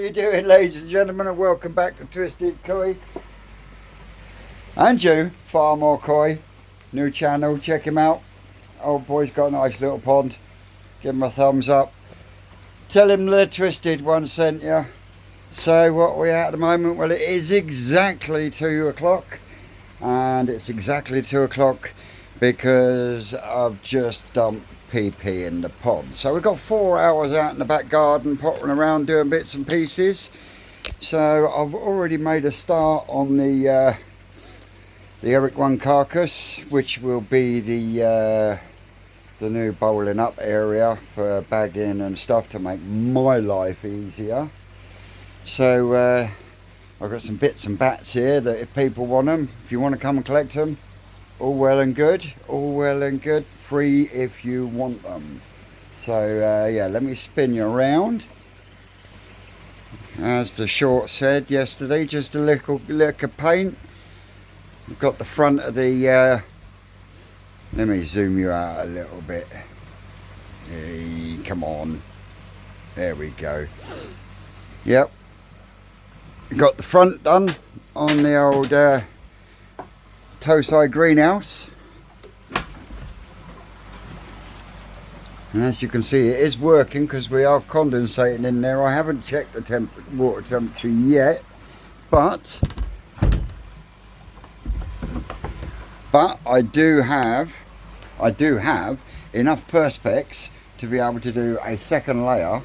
you doing, ladies and gentlemen, and welcome back to Twisted Koi. And you, Far More Koi, new channel, check him out. Old boy's got a nice little pond. Give him a thumbs up. Tell him the Twisted one sent you. So what are we at the moment? Well, it is exactly 2 o'clock. And it's exactly 2 o'clock because I've just dumped PP in the pond. So we've got 4 hours out in the back garden pottering around doing bits and pieces. So I've already made a start on the Eric 1 carcass, which will be the new bowling up area for bagging and stuff to make my life easier. So I've got some bits and bats here that if people want them, if you want to come and collect them, all well and good, free if you want them. So yeah, let me spin you around. As the short said yesterday, just a little lick of paint. We've got the front of the let me zoom you out a little bit. Hey, come on, there we go. Yep, got the front done on the old toe side greenhouse, and as you can see it is working because we are condensating in there. I haven't checked the water temperature yet, but I do have enough perspex to be able to do a second layer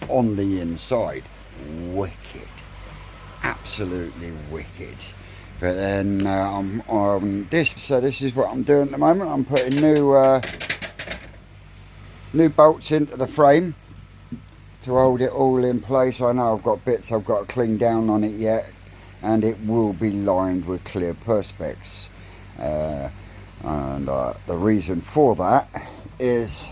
on the inside. Wicked, absolutely wicked. But then this is what I'm doing at the moment. I'm putting new bolts into the frame to hold it all in place. I know I've got bits I've got to clean down on it yet, and it will be lined with clear perspex. And the reason for that is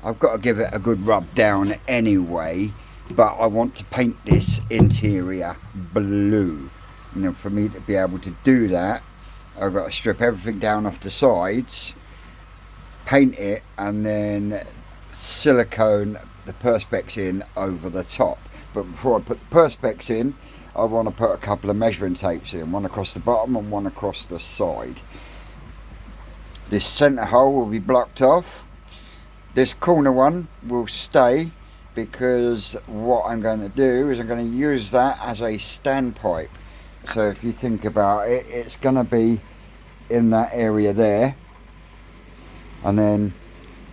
I've got to give it a good rub down anyway, but I want to paint this interior blue. And then for me to be able to do that, I've got to strip everything down off the sides, paint it, and then silicone the perspex in over the top. But before I put the perspex in, I want to put a couple of measuring tapes in, one across the bottom and one across the side. This centre hole will be blocked off. This corner one will stay, because what I'm going to do is I'm going to use that as a standpipe. So if you think about it, it's going to be in that area there, and then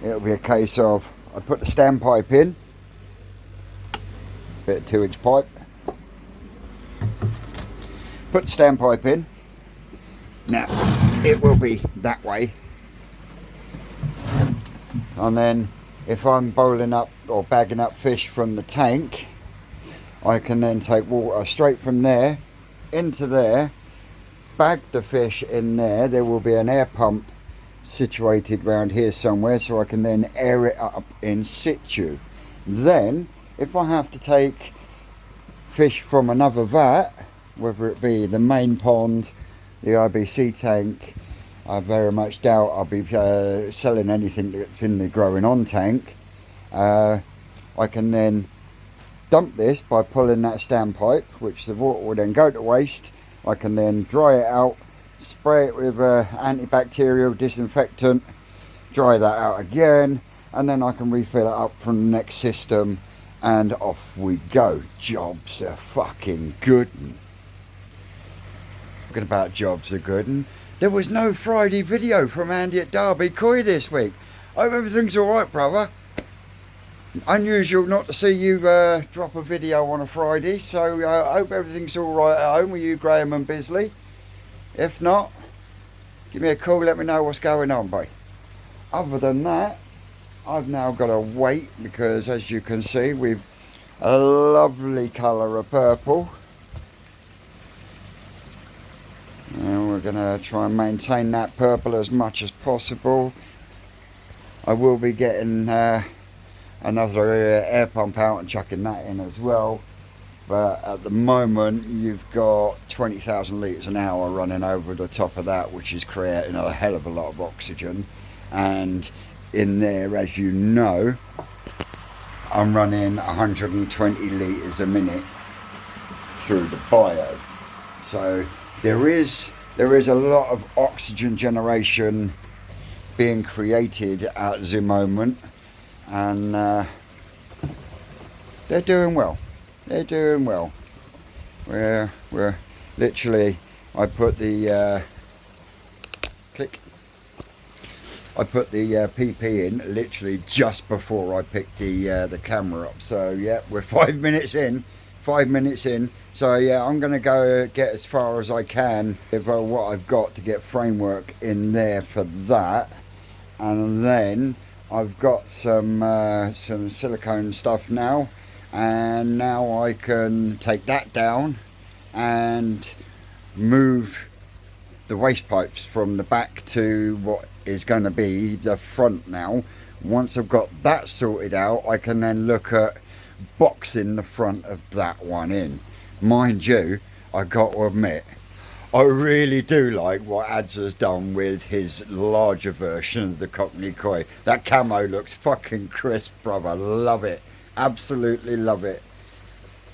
it'll be a case of I put the standpipe in, bit of 2-inch pipe, put the standpipe in. Now it will be that way, and then if I'm bowling up or bagging up fish from the tank, I can then take water straight from there into there, bag the fish in there. There will be an air pump situated around here somewhere, so I can then air it up in situ. Then if I have to take fish from another vat, whether it be the main pond, the IBC tank, I very much doubt I'll be selling anything that's in the growing on tank. I can then dump this by pulling that standpipe, which the water will then go to waste. I can then dry it out, spray it with antibacterial disinfectant, dry that out again, and then I can refill it up from the next system, and off we go. Jobs are fucking good. Talking about jobs are good, and there was no Friday video from Andy at Derby Koi this week. I hope everything's alright, brother. Unusual not to see you drop a video on a Friday, so I hope everything's alright at home with you, Graham and Bisley. If not, give me a call, let me know what's going on, boy. Other than that, I've now got to wait, because as you can see, we've a lovely colour of purple. And we're going to try and maintain that purple as much as possible. I will be getting another air pump out and chucking that in as well. But at the moment, you've got 20,000 litres an hour running over the top of that, which is creating a hell of a lot of oxygen. And in there, as you know, I'm running 120 litres a minute through the bio. So there is a lot of oxygen generation being created at the moment, and they're doing well. They're doing well. We're literally, I put the I put the PP in literally just before I picked the camera up. So yeah, we're 5 minutes in. 5 minutes in. So yeah, I'm gonna go get as far as I can with what I've got to get framework in there for that, and then I've got some silicone stuff now, and now I can take that down and move the waste pipes from the back to what is going to be the front now. Once I've got that sorted out, I can then look at boxing the front of that one in. Mind you, I got to admit, I really do like what Ads has done with his larger version of the Cockney Koi. That camo looks fucking crisp, brother. Love it. Absolutely love it.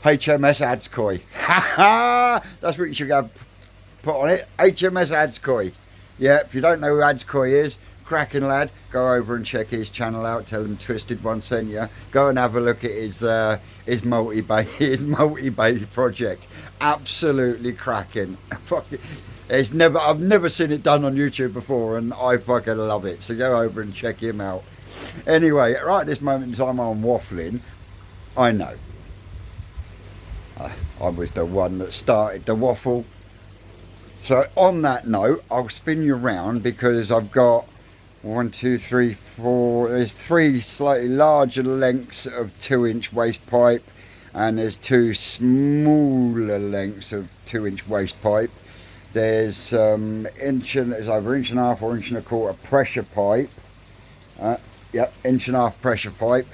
HMS Ads Koi. Ha ha! That's what you should have put on it. HMS Ads Koi. Yeah, if you don't know who Ads Koi is, cracking lad, go over and check his channel out. Tell him Twisted One sent you. Go and have a look at his multi-bay project. Absolutely cracking. I've never seen it done on YouTube before, and I fucking love it. So go over and check him out. Anyway, right at this moment in time, I'm waffling. I know. I was the one that started the waffle. So on that note, I'll spin you around because I've got 1, 2, 3, 4. There's 3 slightly larger lengths of 2-inch waste pipe, and there's 2 smaller lengths of 2-inch waste pipe. There's there's over 1.5 inch or 1.25 inch pressure pipe. Yep, 1.5 inch pressure pipe.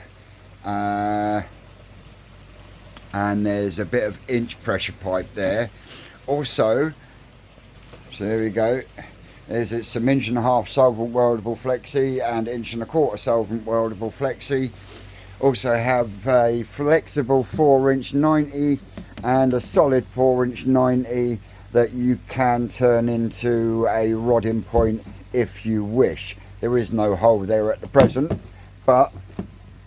And there's a bit of inch pressure pipe there. Also, so there we go. There's some 1.5 inch solvent weldable flexi and 1.25 inch solvent weldable flexi. Also have a flexible 4-inch 90 and a solid 4-inch 90 that you can turn into a rodding point if you wish. There is no hole there at the present, but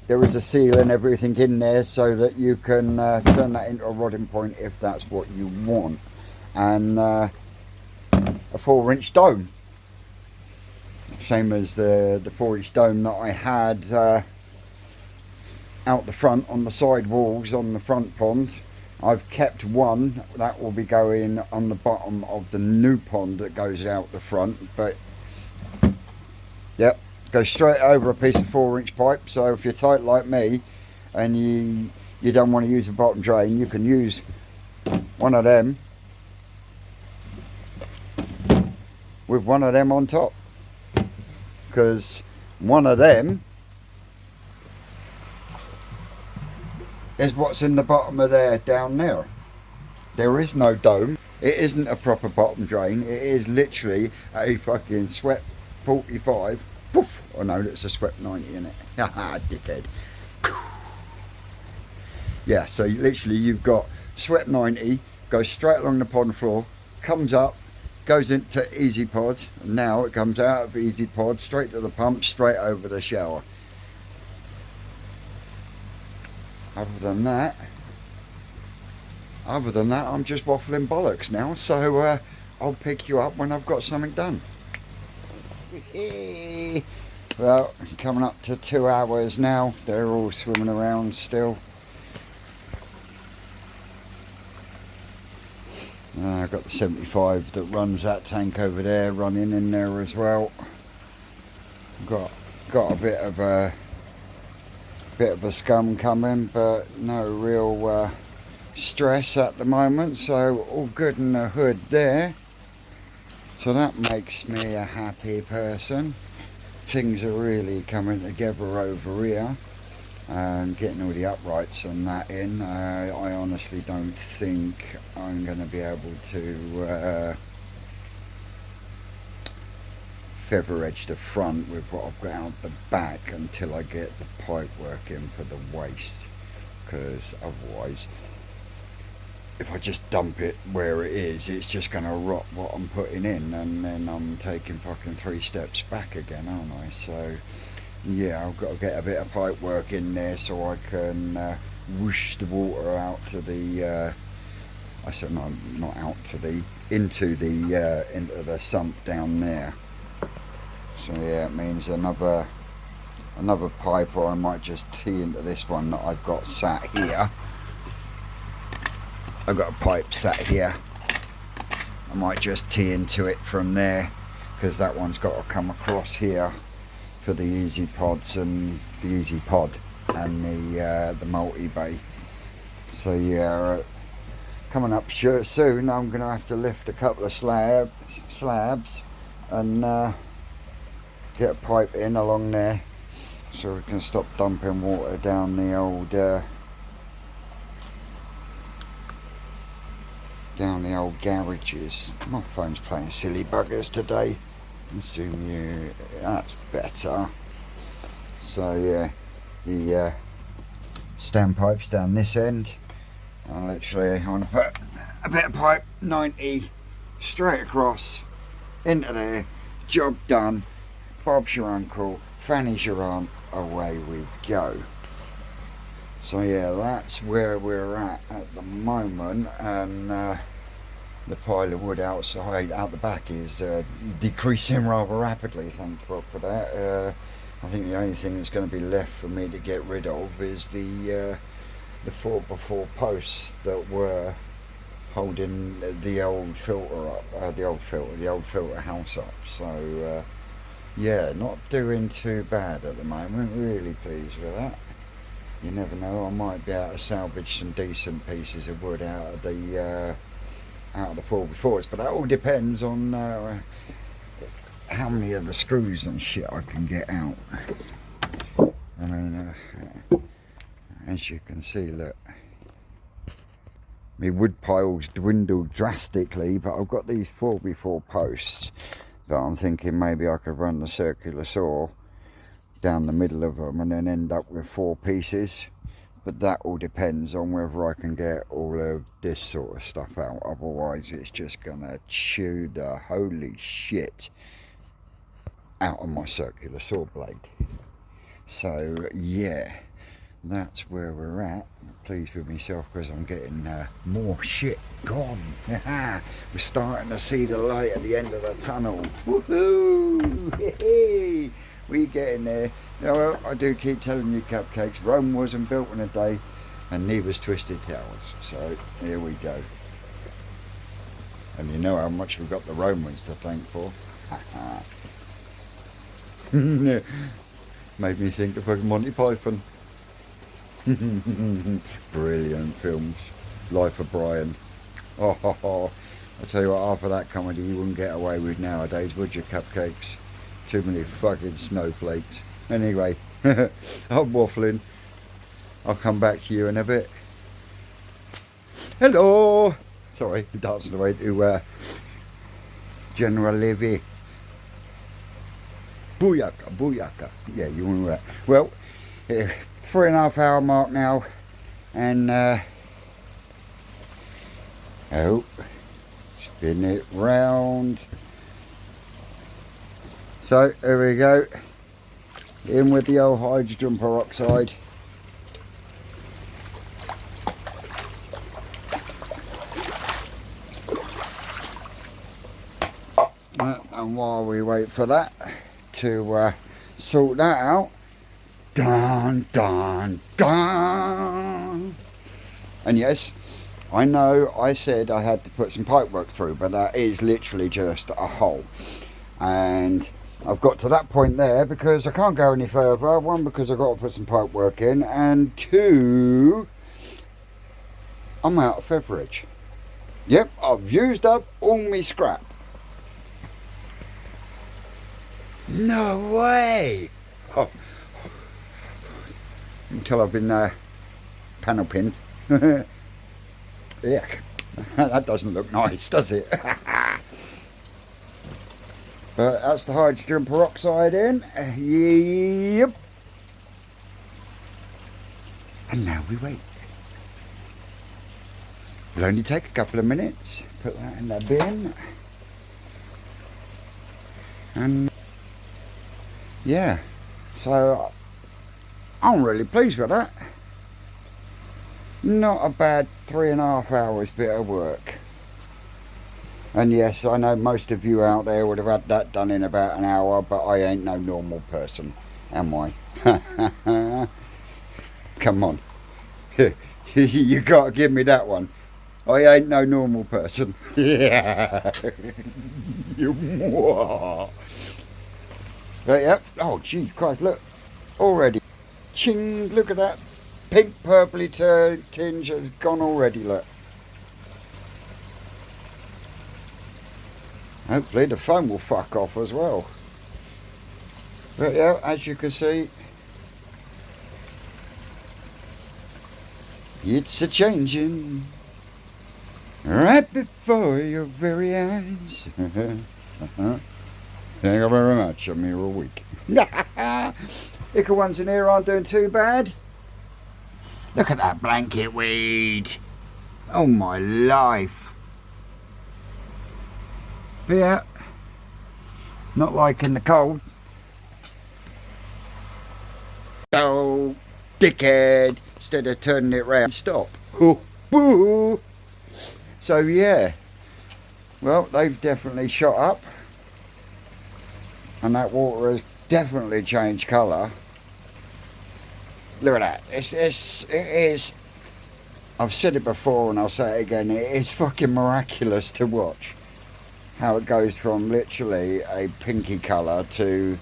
there is a seal and everything in there so that you can turn that into a rodding point if that's what you want. And a 4-inch dome, same as the 4-inch dome that I had out the front on the side walls on the front pond. I've kept one that will be going on the bottom of the new pond that goes out the front, but yep, goes straight over a piece of 4-inch pipe. So if you're tight like me and you don't want to use a bottom drain, you can use one of them with one of them on top, because one of them is what's in the bottom of there down there. There is no dome. It isn't a proper bottom drain. It is literally a fucking sweat 45. Poof! Oh no, that's a sweat 90 in it. Haha, dickhead. Yeah, so literally you've got sweat 90, goes straight along the pond floor, comes up, goes into easy pod, and now it comes out of easy pod straight to the pump, straight over the shower. Other than that, I'm just waffling bollocks now. So I'll pick you up when I've got something done. Well, coming up to 2 hours now. They're all swimming around still. I've got the 75 that runs that tank over there running in there as well. Got a bit of a scum coming, but no real stress at the moment, so all good in the hood there. So that makes me a happy person. Things are really coming together over here. Getting all the uprights and that in. I honestly don't think I'm going to be able to feather edge the front with what I've got out the back until I get the pipe work in for the waste, because otherwise if I just dump it where it is, it's just going to rot what I'm putting in, and then I'm taking fucking 3 steps back again, aren't I? So yeah, I've got to get a bit of pipe work in there so I can whoosh the water out to the I said no, not out to the into the sump down there. So yeah, it means another pipe, or I might just tee into this one that I've got sat here. I've got a pipe sat here. I might just tee into it from there, because that one's got to come across here for the easy pods and the easy pod and the multi bay. So yeah, coming up soon I'm going to have to lift a couple of slabs and get a pipe in along there so we can stop dumping water down the old garages. My phone's playing silly buggers today. Zoom you, that's better. So yeah, the standpipes down this end. I literally want to put a bit of pipe 90 straight across into there. Job done. Bob's your uncle, Fanny's your aunt. Away we go. So yeah, that's where we're at the moment, and the pile of wood outside, out the back, is decreasing rather rapidly. Thank God for that. I think the only thing that's going to be left for me to get rid of is the 4x4 posts that were holding the old filter up, the old filter house up. So yeah, not doing too bad at the moment. Really pleased with that. You never know, I might be able to salvage some decent pieces of wood out of the 4x4s, but that all depends on how many of the screws and shit I can get out. I mean, as you can see, look, my wood pile's dwindled drastically, but I've got these 4x4 posts that I'm thinking maybe I could run the circular saw down the middle of them and then end up with 4 pieces. But that all depends on whether I can get all of this sort of stuff out. Otherwise it's just gonna chew the holy shit out of my circular saw blade. So yeah, that's where we're at. I'm pleased with myself because I'm getting more shit gone. We're starting to see the light at the end of the tunnel. Woohoo! We getting there. You know, I do keep telling you, cupcakes, Rome wasn't built in a day, and neither's Twisted Towers. So here we go. And you know how much we've got the Romans to thank for. Made me think of fucking Monty Python. Brilliant films. Life of Brian. Oh, I tell you what, half of that comedy you wouldn't get away with nowadays, would you, cupcakes? Too many fucking snowflakes. Anyway, I'm waffling. I'll come back to you in a bit. Hello! Sorry, dancing away to General Levy. Booyaka, booyaka. Yeah, you want that. Well, 3.5 hour mark now, and oh, spin it round. So here we go, in with the old hydrogen peroxide. And while we wait for that to sort that out, dun dun dun. And yes, I know I said I had to put some pipe work through, but that is literally just a hole. And I've got to that point there because I can't go any further. 1, because I've got to put some pipe work in, and 2, I'm out of feather edge. Yep, I've used up all my scrap. No way! Oh, until I've been panel pins. Yuck. That doesn't look nice, does it? But that's the hydrogen peroxide in. Yep. And now we wait. It'll only take a couple of minutes. Put that in the bin. And yeah, so I'm really pleased with that. Not a bad 3.5 hours bit of work. And yes, I know most of you out there would have had that done in about an hour, but I ain't no normal person, am I? Come on. You gotta give me that one. I ain't no normal person. Yeah. But yeah. Oh, geez, Christ, look. Already. Ching, look at that. Pink purpley tinge has gone already, look. Hopefully the foam will fuck off as well. But yeah, as you can see, it's a changing right before your very eyes. Thank you very much. I'm here all week. Icker ones in here aren't doing too bad. Look at that blanket weed. Oh my life. But yeah, not liking the cold. Oh, dickhead. Instead of turning it round, stop. So yeah, well, they've definitely shot up. And that water has definitely changed colour. Look at that. It is, I've said it before and I'll say it again, it is fucking miraculous to watch how it goes from literally a pinky colour to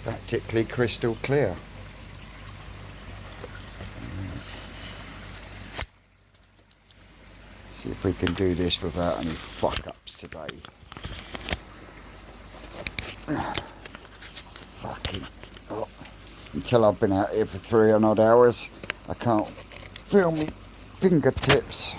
practically crystal clear. See if we can do this without any fuck ups today. Fucking oh. Until I've been out here for 3 odd hours, I can't feel me fingertips.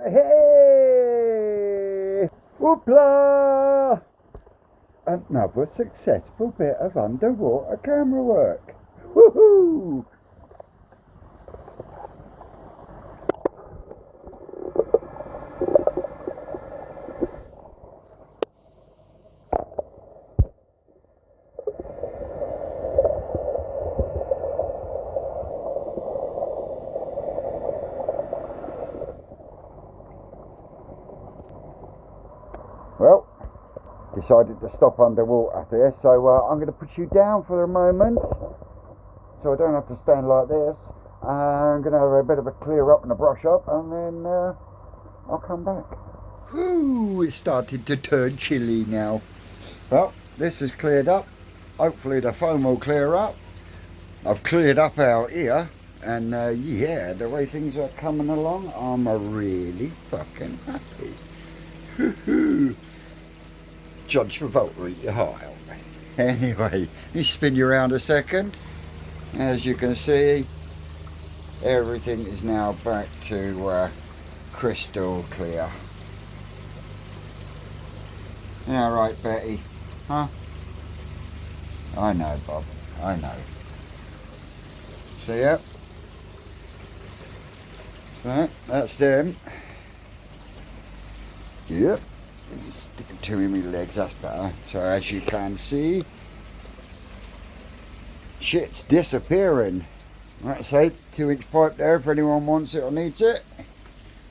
Hey! Whoopla! Another successful bit of underwater camera work. Woohoo! Well, decided to stop underwater there, so I'm going to put you down for a moment so I don't have to stand like this. I'm going to have a bit of a clear up and a brush up, and then I'll come back. Ooh, it's starting to turn chilly now. Well, this is cleared up. Hopefully the foam will clear up. I've cleared up out here, and yeah, the way things are coming along, I'm really fucking happy. Judge Revolter, eat your heart out. Anyway, let me spin you around a second. As you can see, everything is now back to crystal clear. Yeah, right, Betty. Huh? I know, Bob. I know. So, yep. So, that's them. Yep. Stick it to my legs, that's better. So, as you can see, shit's disappearing. Like I say, 2-inch pipe there if anyone wants it or needs it.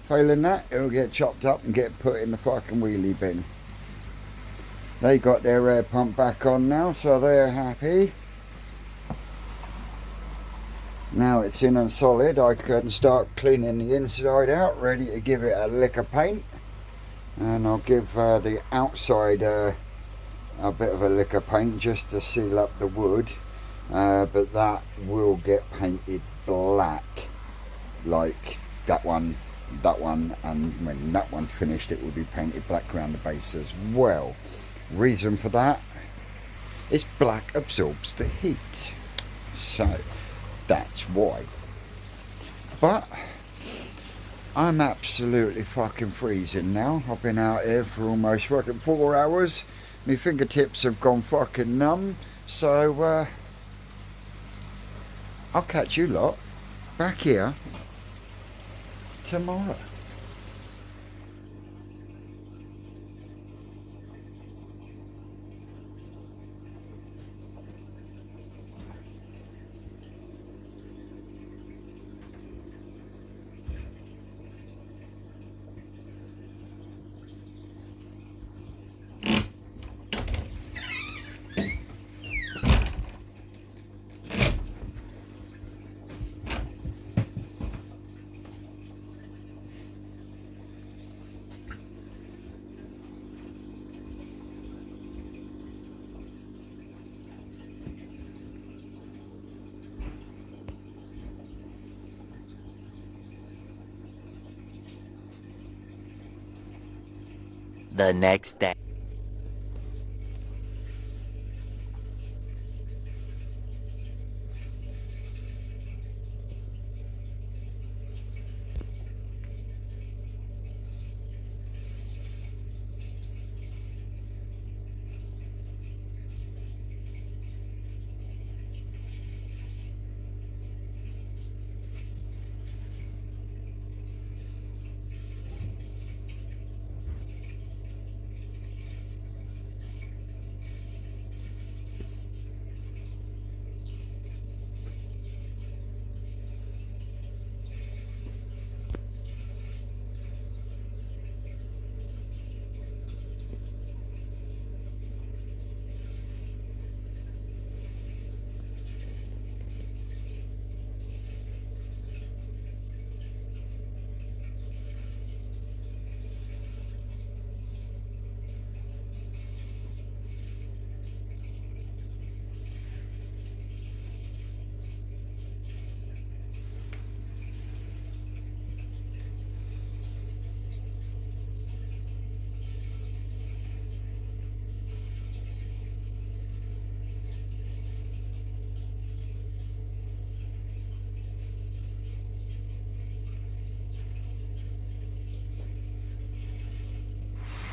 Failing that, it'll get chopped up and get put in the fucking wheelie bin. They got their air pump back on now, so they're happy. Now it's in and solid, I can start cleaning the inside out, ready to give it a lick of paint. And I'll give the outside a bit of a lick of paint just to seal up the wood. But that will get painted black, like that one, and when that one's finished it will be painted black around the base as well. Reason for that is black absorbs the heat, so that's why. But I'm absolutely fucking freezing now. I've been out here for almost fucking 4 hours. My fingertips have gone fucking numb, so I'll catch you lot back here tomorrow. The next day.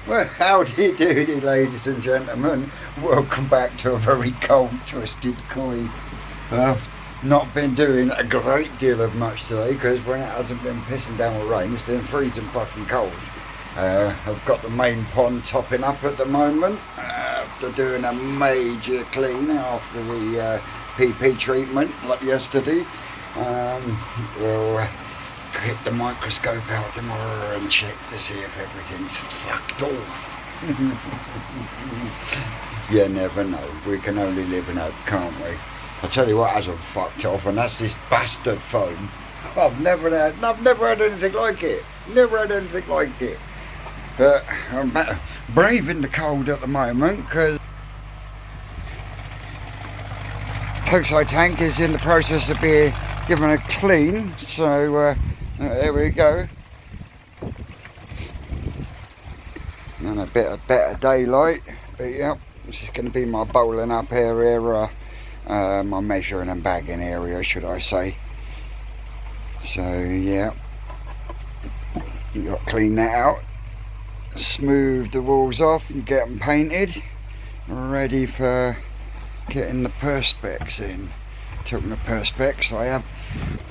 Well, howdy doody, ladies and gentlemen. Welcome back to a very cold, twisted koi. I've not been doing a great deal of much today because when it hasn't been pissing down with rain, it's been freezing fucking cold. I've got the main pond topping up at the moment after doing a major clean after the PP treatment like yesterday. We'll get the microscope out tomorrow and check to see if everything's fucked off. You never know. We can only live and hope, can't we? I'll tell you what hasn't fucked off, and that's this bastard phone. I've never had anything like it. Never had anything like it. But I'm braving the cold at the moment because Hokusai tank is in the process of being given a clean. So there we go. And a bit of better daylight. But yep, This is going to be my bowling up area, my measuring and bagging area, should I say. So yeah, you got to clean that out, smooth the walls off and get them painted, ready for getting the perspex in. Talking of perspex,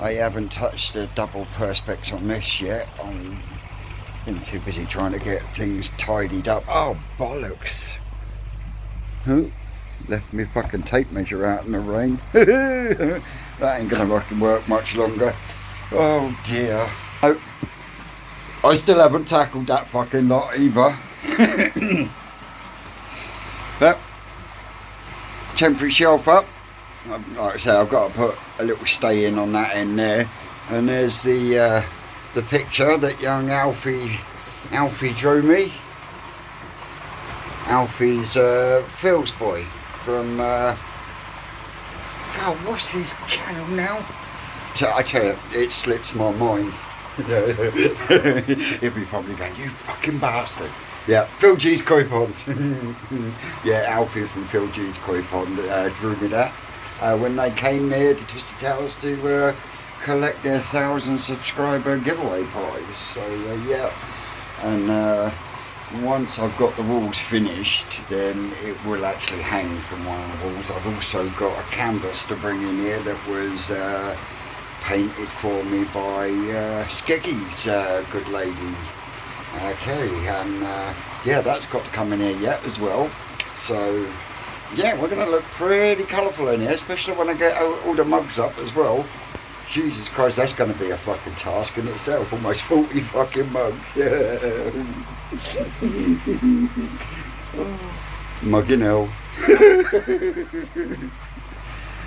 I haven't touched the double perspex on this yet. I'm been too busy trying to get things tidied up. Oh bollocks! Who left me fucking tape measure out in the rain? That ain't gonna fucking work much longer. Oh dear. Oh, I still haven't tackled that fucking lot either. But temporary shelf up. Like I say, I've got to put a little stay in on that end there. And there's the picture that young Alfie drew me. Alfie's Phil's boy from God, what's his channel now? I tell you, it slips my mind. He'll be probably going, you fucking bastard. Yeah, Phil G's Koi Pond. Yeah, Alfie from Phil G's Koi Pond drew me that. When they came there to Twisted Tales to collect their 1,000 subscriber giveaway prize. So yeah, and once I've got the walls finished, then it will actually hang from one of the walls. I've also got a canvas to bring in here that was painted for me by Skeggy's good lady Kelly, and yeah, that's got to come in here yet as well. So yeah, we're going to look pretty colourful in here, especially when I get all the mugs up as well. Jesus Christ, that's going to be a fucking task in itself. Almost 40 fucking mugs. Mugging hell.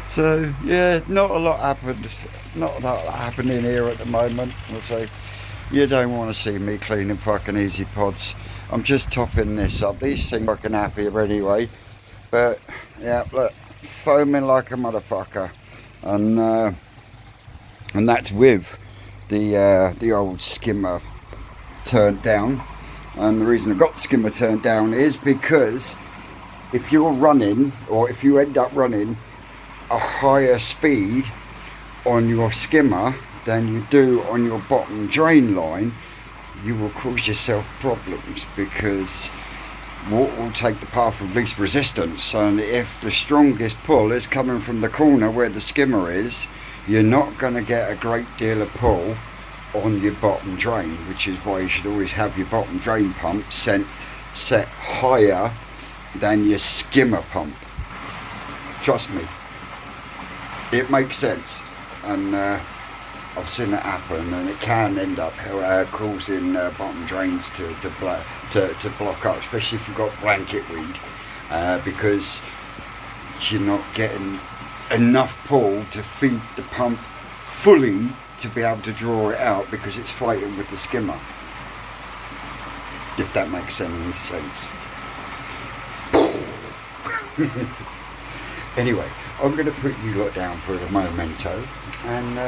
So yeah, not a lot happened. Not a lot happening here at the moment. I'll say you don't want to see me cleaning fucking easy pods. I'm just topping this up. These things are fucking happier anyway. But yeah, look, foaming like a motherfucker, and that's with the old skimmer turned down. And the reason I've got the skimmer turned down is because if you're running, or if you end up running a higher speed on your skimmer than you do on your bottom drain line, you will cause yourself problems, because water will take the path of least resistance, and if the strongest pull is coming from the corner where the skimmer is, you're not going to get a great deal of pull on your bottom drain, which is why you should always have your bottom drain pump set higher than your skimmer pump. Trust me, it makes sense, and I've seen it happen, and it can end up causing bottom drains to block up, especially if you've got blanket weed, because you're not getting enough pull to feed the pump fully to be able to draw it out, because it's fighting with the skimmer, if that makes any sense. Anyway, I'm going to put you lot down for the memento, and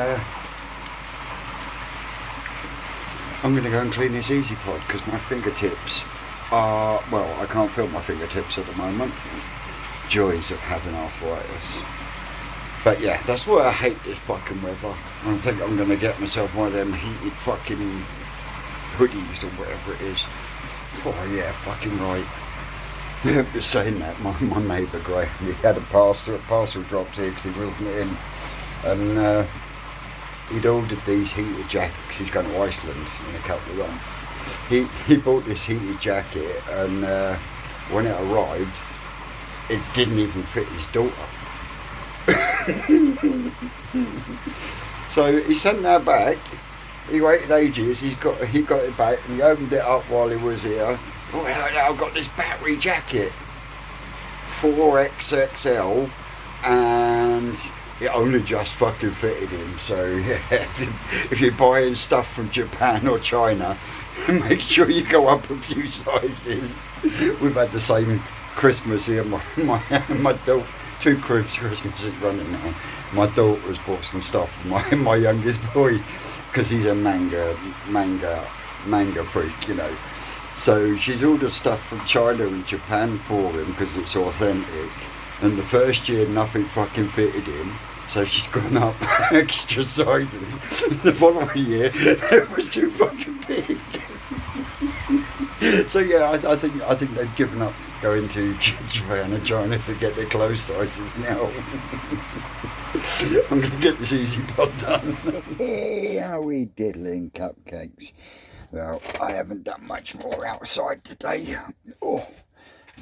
I'm going to go and clean this easy pod, because my fingertips are, well, I can't feel my fingertips at the moment. Joys of having arthritis. But yeah, that's why I hate this fucking weather. I think I'm going to get myself one of them heated fucking hoodies or whatever it is. Oh yeah, fucking right. Just saying that, my neighbour Graham, he had a parcel dropped here because he wasn't in, and he'd ordered these heated jackets. He's going to Iceland in a couple of months. He bought this heated jacket, and when it arrived, it didn't even fit his daughter. So he sent that back. He waited ages. He got it back, and he opened it up while he was here. Oh, I've got this battery jacket, 4XXL, and it only just fucking fitted him. So yeah, if you're buying stuff from Japan or China, make sure you go up a few sizes. We've had the same Christmas here. My daughter, 2 Christmases running now. My daughter's bought some stuff for my youngest boy, because he's a manga freak, you know. So she's ordered stuff from China and Japan for him because it's authentic. And the first year nothing fucking fitted in, so she's gone up extra sizes. The following year it was too fucking big. So yeah, I think they've given up going to Japan and China to get their clothes sizes now. I'm gonna get this easy pod done. Yeah, we diddling cupcakes. Well, I haven't done much more outside today. Oh,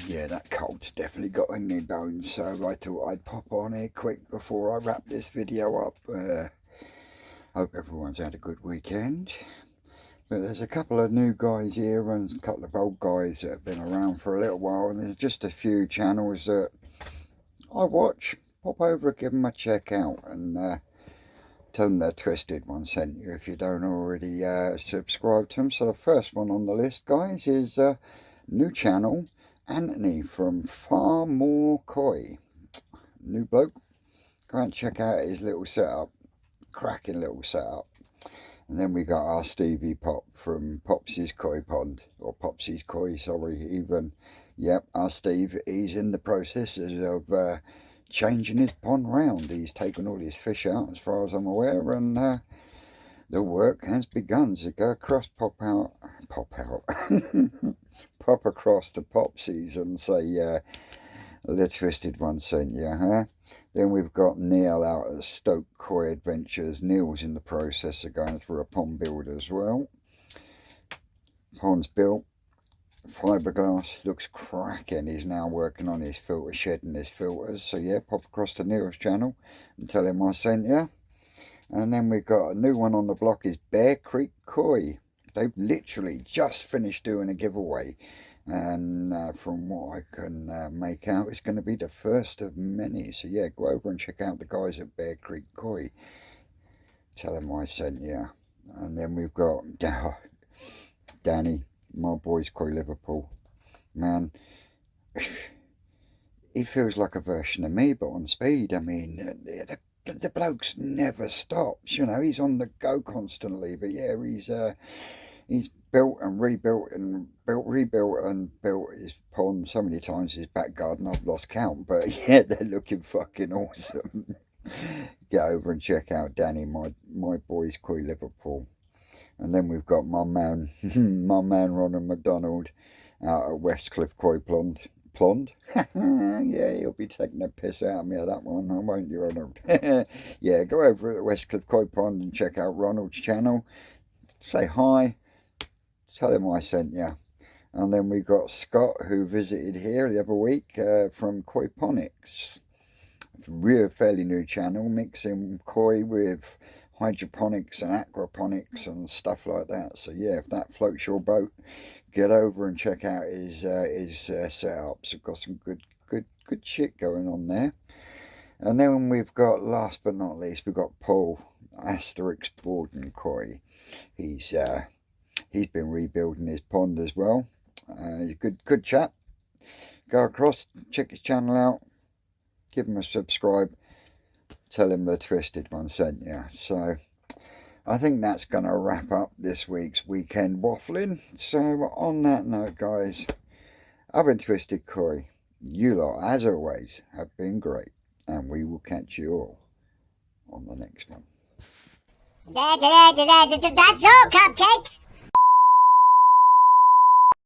yeah, that cold's definitely got in my bones, so I thought I'd pop on here quick before I wrap this video up. Hope everyone's had a good weekend. But there's a couple of new guys here and a couple of old guys that have been around for a little while, and there's just a few channels that I watch. Pop over and give them a check out, and tell them the Twisted One sent you if you don't already subscribe to them. So the first one on the list, guys, is new channel, Anthony from Far More Koi. New bloke. Go and check out his little setup. Cracking little setup. And then we got our Stevie Pop from Popsy's Koi Pond. Or Popsy's Koi, sorry, even. Yep, our Steve, he's in the process of changing his pond round. He's taken all his fish out as far as I'm aware, and the work has begun to go across, pop out pop across to Popsies and say the Twisted One sent you, huh? Then we've got Neil out at Stoke Koi Adventures. Neil's in the process of going through a pond build as well. Pond's built. Fiberglass looks cracking. He's now working on his filter shed and his filters. So yeah, pop across to Neil's channel and tell him I sent you. And then we've got a new one on the block, is Bear Creek Koi. They've literally just finished doing a giveaway, and from what I can make out, it's going to be the first of many. So yeah, go over and check out the guys at Bear Creek Koi. Tell them I sent you. And then we've got Danny, my boy's Koi Liverpool. Man, he feels like a version of me, but on speed. I mean, the bloke's never stops. You know, he's on the go constantly. But yeah, he's built and rebuilt and rebuilt and built his pond so many times, his back garden, I've lost count. But yeah, they're looking fucking awesome. Get over and check out Danny, my boy's Koi Liverpool. And then we've got my man Ronald McDonald out at Westcliff Koi Pond. Yeah, he'll be taking the piss out of me at that one, won't you, Ronald? Yeah, go over at Westcliff Koi Pond and check out Ronald's channel. Say hi. Tell him I sent you. And then we got Scott, who visited here the other week from Koi Ponics. Real fairly new channel, mixing koi with hydroponics and aquaponics and stuff like that. So yeah, if that floats your boat, get over and check out his setups. We've got some good shit going on there. And then we've got, last but not least, we've got Paul, Asterix Borden Koi. He's been rebuilding his pond as well. He's a good chap. Go across, check his channel out, give him a subscribe, tell him the Twisted One sent you. So I think that's going to wrap up this week's weekend waffling. So on that note, guys, I've been Twisted Koi. You lot, as always, have been great, and we will catch you all on the next one. That's all, cupcakes.